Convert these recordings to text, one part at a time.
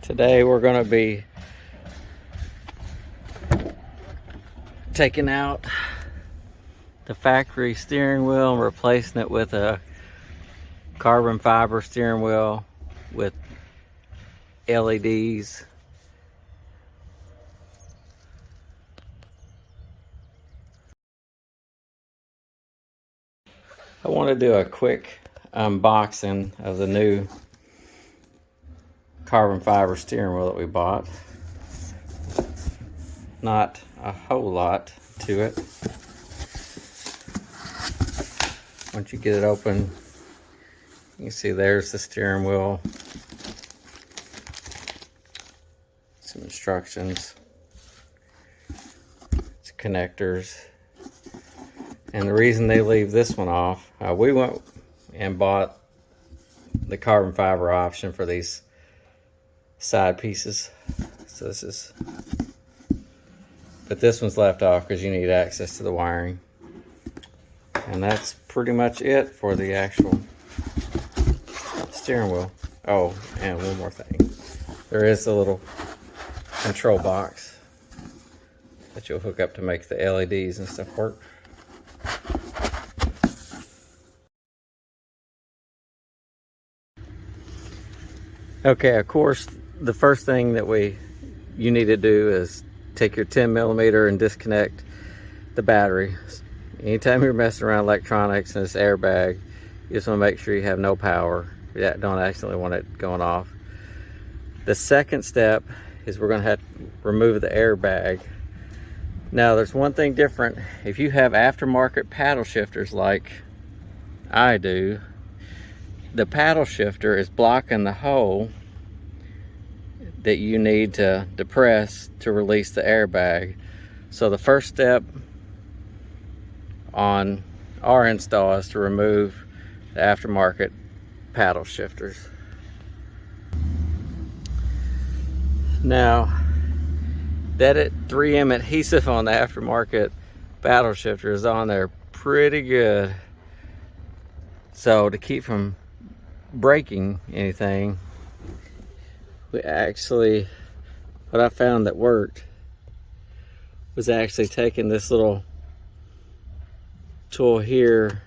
Today we're going to be taking out the factory steering wheel and replacing it with a carbon fiber steering wheel with LEDs. I want to do a quick unboxing of the new carbon fiber steering wheel that we bought. Not a whole lot to it. Once you get it open, you can see there's the steering wheel. Some instructions. It's connectors. And the reason they leave this one off, we went and bought the carbon fiber option for these side pieces. So this is, but this one's left off because you need access to the wiring. And that's pretty much it for the actual steering wheel. Oh, and one more thing. There is a little control box that you'll hook up to make the LEDs and stuff work. Okay, of course, the first thing that you need to do is take your 10mm and disconnect the battery. Anytime you're messing around electronics and this airbag, you just want to make sure you have no power. You don't accidentally want it going off. The second step is we're going to have to remove the airbag. Now, there's one thing different. If you have aftermarket paddle shifters like I do, the paddle shifter is blocking the hole that you need to depress to release the airbag. So the first step on our install is to remove the aftermarket paddle shifters. Now, that 3M adhesive on the aftermarket paddle shifter is on there pretty good. So to keep from breaking anything, what I found that worked was actually taking this little tool here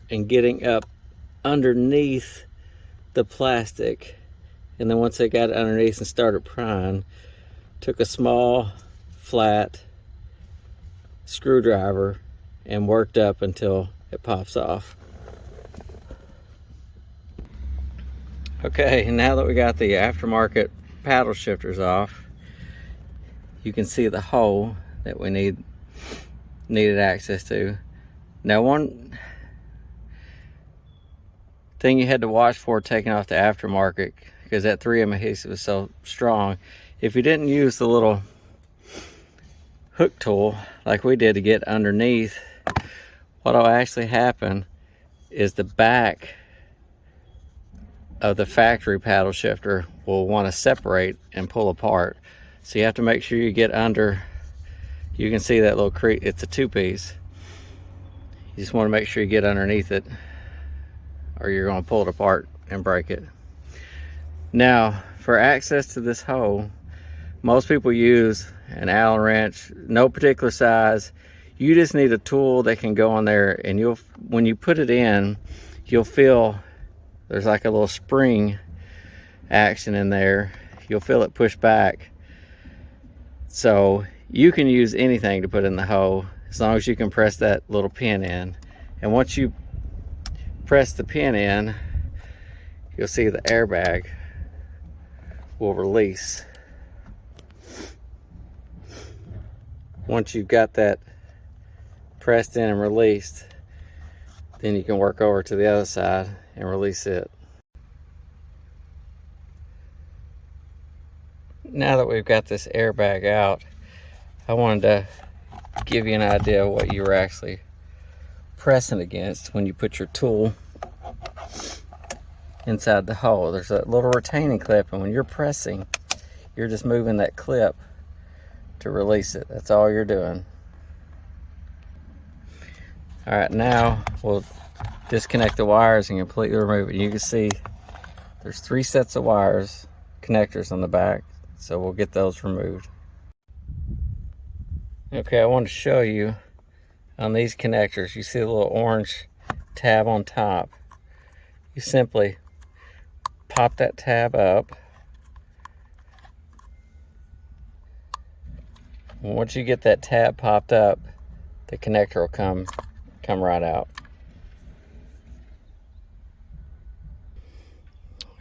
and getting up underneath the plastic, and then once I got it underneath and started prying, took a small flat screwdriver and worked up until it pops off. Okay, now that we got the aftermarket paddle shifters off, you can see the hole that we needed access to. Now, one thing you had to watch for taking off the aftermarket, because that 3M adhesive is so strong, if you didn't use the little hook tool like we did to get underneath, what'll actually happen is the back of the factory paddle shifter will want to separate and pull apart. So you have to make sure you get under. You can see that little crease, it's a two-piece. You just want to make sure you get underneath it, or you're going to pull it apart and break it. Now, for access to this hole, most people use an Allen wrench, no particular size. You just need a tool that can go on there, and when you put it in, you'll feel there's like a little spring action in there. You'll feel it push back. So you can use anything to put in the hole as long as you can press that little pin in. And once you press the pin in, you'll see the airbag will release. Once you've got that pressed in and released, then you can work over to the other side and release it. Now that we've got this airbag out, I wanted to give you an idea of what you were actually pressing against when you put your tool inside the hole. There's a little retaining clip, and when you're pressing, you're just moving that clip to release it. That's all you're doing. All right, now we'll disconnect the wires and completely remove it. You can see There's 3 sets of wires, connectors on the back, so we'll get those removed. Okay, I want to show you on these connectors, you see the little orange tab on top. You simply pop that tab up. And once you get that tab popped up, the connector will come right out.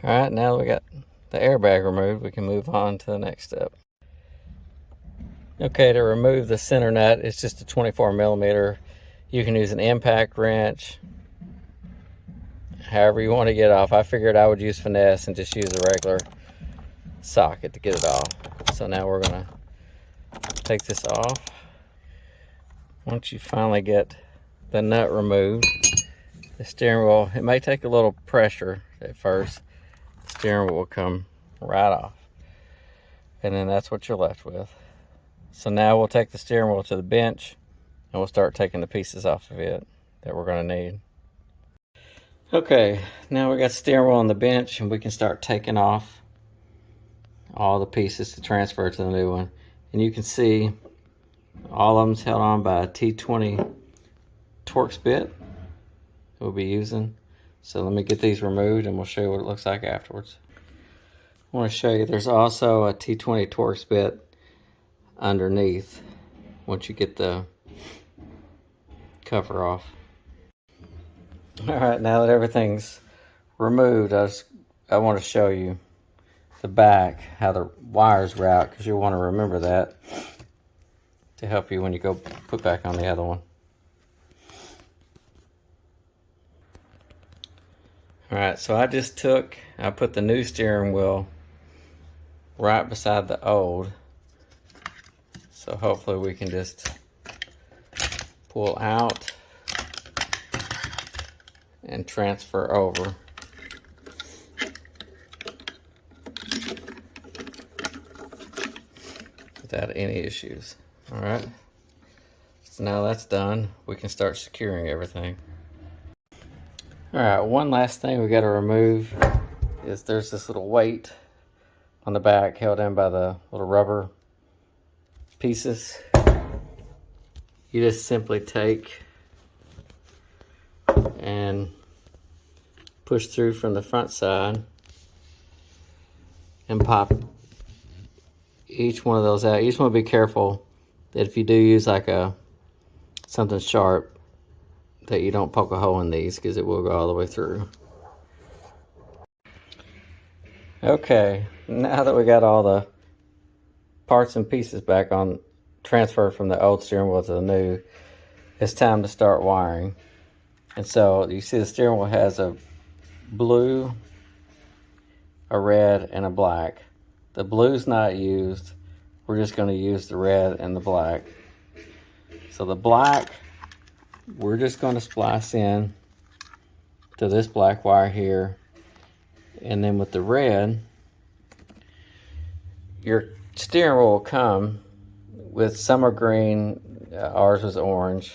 All right, now that we got the airbag removed, we can move on to the next step. Okay, to remove the center nut, it's just a 24mm. You can use an impact wrench, however you want to get it off. I figured I would use finesse and just use a regular socket to get it off. So now we're gonna take this off. Once you finally get the nut removed, the steering wheel, it may take a little pressure at first. The steering wheel will come right off. And then that's what you're left with. So now we'll take the steering wheel to the bench and we'll start taking the pieces off of it that we're going to need. Okay, now we got the steering wheel on the bench and we can start taking off all the pieces to transfer to the new one. And you can see all of them's held on by a T20 Torx bit we'll be using. So let me get these removed and we'll show you what it looks like afterwards. I want to show you there's also a T20 Torx bit underneath once you get the cover off. All right, now that everything's removed, I want to show you the back, how the wires route, because you'll want to remember that to help you when you go put back on the other one. All right, so I put the new steering wheel right beside the old. So hopefully we can just pull out and transfer over. Without any issues. All right, so now that's done, we can start securing everything. All right, one last thing we got to remove is there's this little weight on the back held in by the little rubber pieces. You just simply take and push through from the front side and pop each one of those out. You just want to be careful that if you do use like something sharp, that you don't poke a hole in these, because it will go all the way through. Okay, now that we got all the parts and pieces back on, transferred from the old steering wheel to the new, it's time to start wiring. And so you see the steering wheel has a blue, a red, and a black. The blue's not used. We're just going to use the red and the black. So the black, we're just going to splice in to this black wire here. And then with the red, your steering wheel will come with summer green, ours was orange,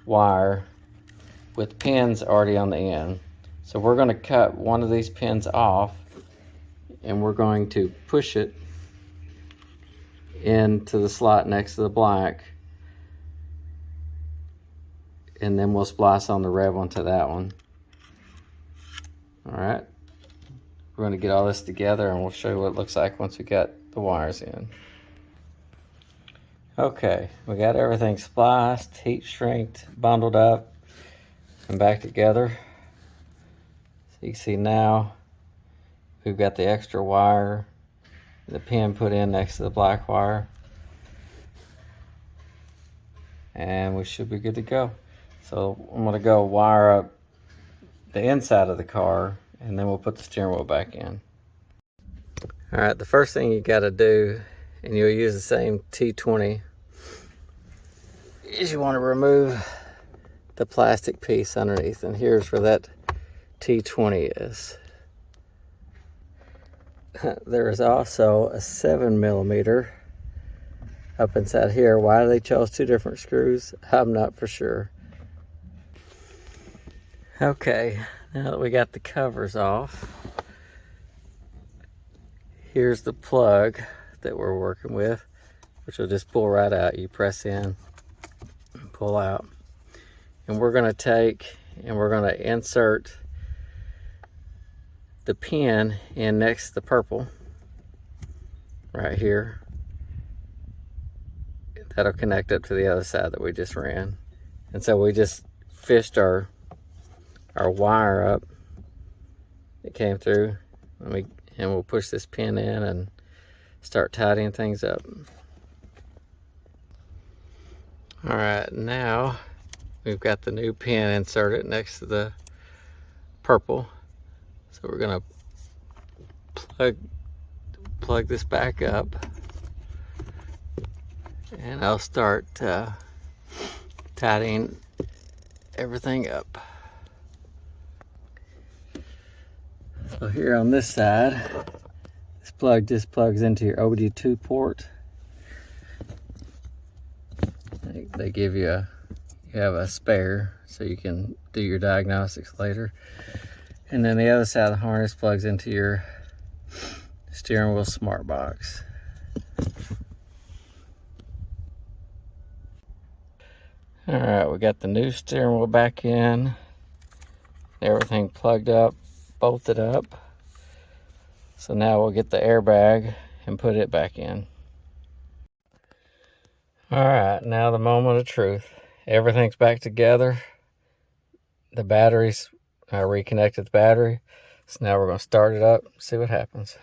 wire with pins already on the end. So we're going to cut one of these pins off and we're going to push it into the slot next to the black, and then we'll splice on the red one to that one. All right, we're going to get all this together and we'll show you what it looks like once we got the wires in. Okay, we got everything spliced, heat shrinked, bundled up, and back together. So you can see now we've got the extra wire, the pin put in next to the black wire, and we should be good to go. So I'm going to go wire up the inside of the car, and then we'll put the steering wheel back in. All right, the first thing you got to do, and you'll use the same T20, is you want to remove the plastic piece underneath, and here's where that T20 is. There is also a 7mm up inside here. Why they chose two different screws, I'm not for sure. Okay, now that we got the covers off, here's the plug that we're working with, which will just pull right out. You press in, pull out. And we're going to take and we're going to insert the pin in next to the purple right here. That'll connect up to the other side that we just ran. And so we just fished our wire up. It came through, and we'll push this pin in and start tidying things up. All right, now we've got the new pin inserted next to the purple. So we're gonna plug this back up, and I'll start tidying everything up. So here on this side, this plug just plugs into your OBD2 port. They give you you have a spare so you can do your diagnostics later. And then the other side of the harness plugs into your steering wheel smart box. All right, we got the new steering wheel back in. Everything plugged up, bolted up. So now we'll get the airbag and put it back in. All right, now the moment of truth. Everything's back together. The batteries, I reconnected the battery. So now we're gonna start it up, see what happens.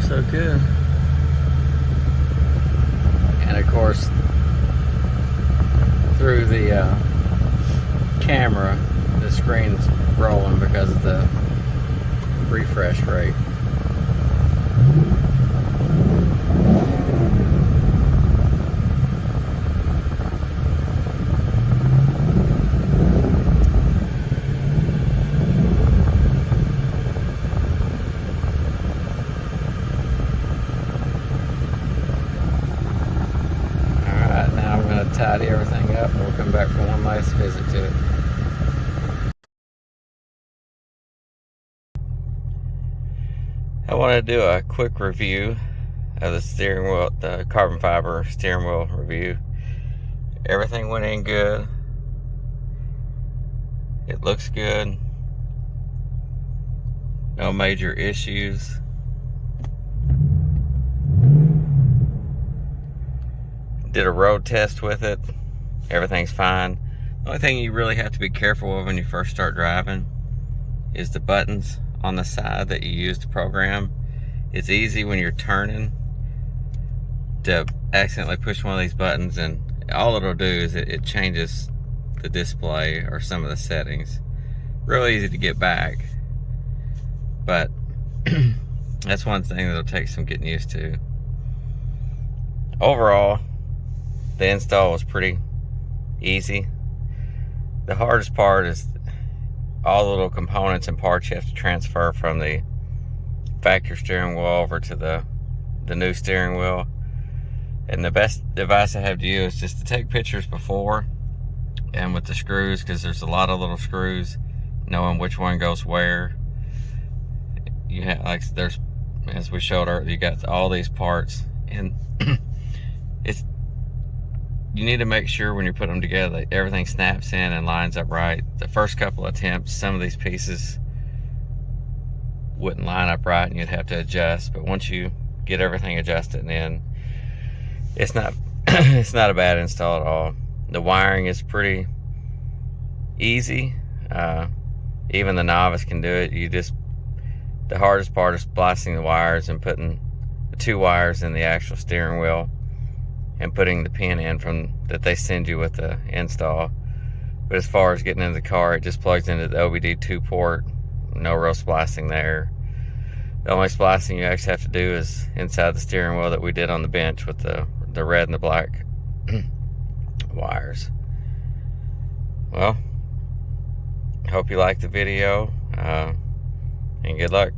So good. And of course, through the camera, the screen's rolling because of the refresh rate. Tidy everything up, and we'll come back for one last visit to it. I want to do a quick review of the steering wheel, the carbon fiber steering wheel review. Everything went in good. It looks good. No major issues. Did a road test with it. Everything's fine. The only thing you really have to be careful of when you first start driving is the buttons on the side that you use to program. It's easy when you're turning to accidentally push one of these buttons, and all it'll do is it changes the display or some of the settings. Real easy to get back, but that's one thing that'll take some getting used to. Overall, the install was pretty easy. The hardest part is all the little components and parts you have to transfer from the factory steering wheel over to the new steering wheel. And the best advice I have to you is just to take pictures before and with the screws, because there's a lot of little screws, knowing which one goes where. You have, like, there's, as we showed earlier, you got all these parts, and you need to make sure when you put them together that everything snaps in and lines up right. The first couple attempts, some of these pieces wouldn't line up right and you'd have to adjust, but once you get everything adjusted and in, it's not it's not a bad install at all. The wiring is pretty easy. Even the novice can do it. The hardest part is splicing the wires and putting the two wires in the actual steering wheel and putting the pin in from that they send you with the install. But as far as getting into the car, it just plugs into the OBD2 port. No real splicing there. The only splicing you actually have to do is inside the steering wheel that we did on the bench with the red and the black wires. Well, Hope you liked the video, and good luck.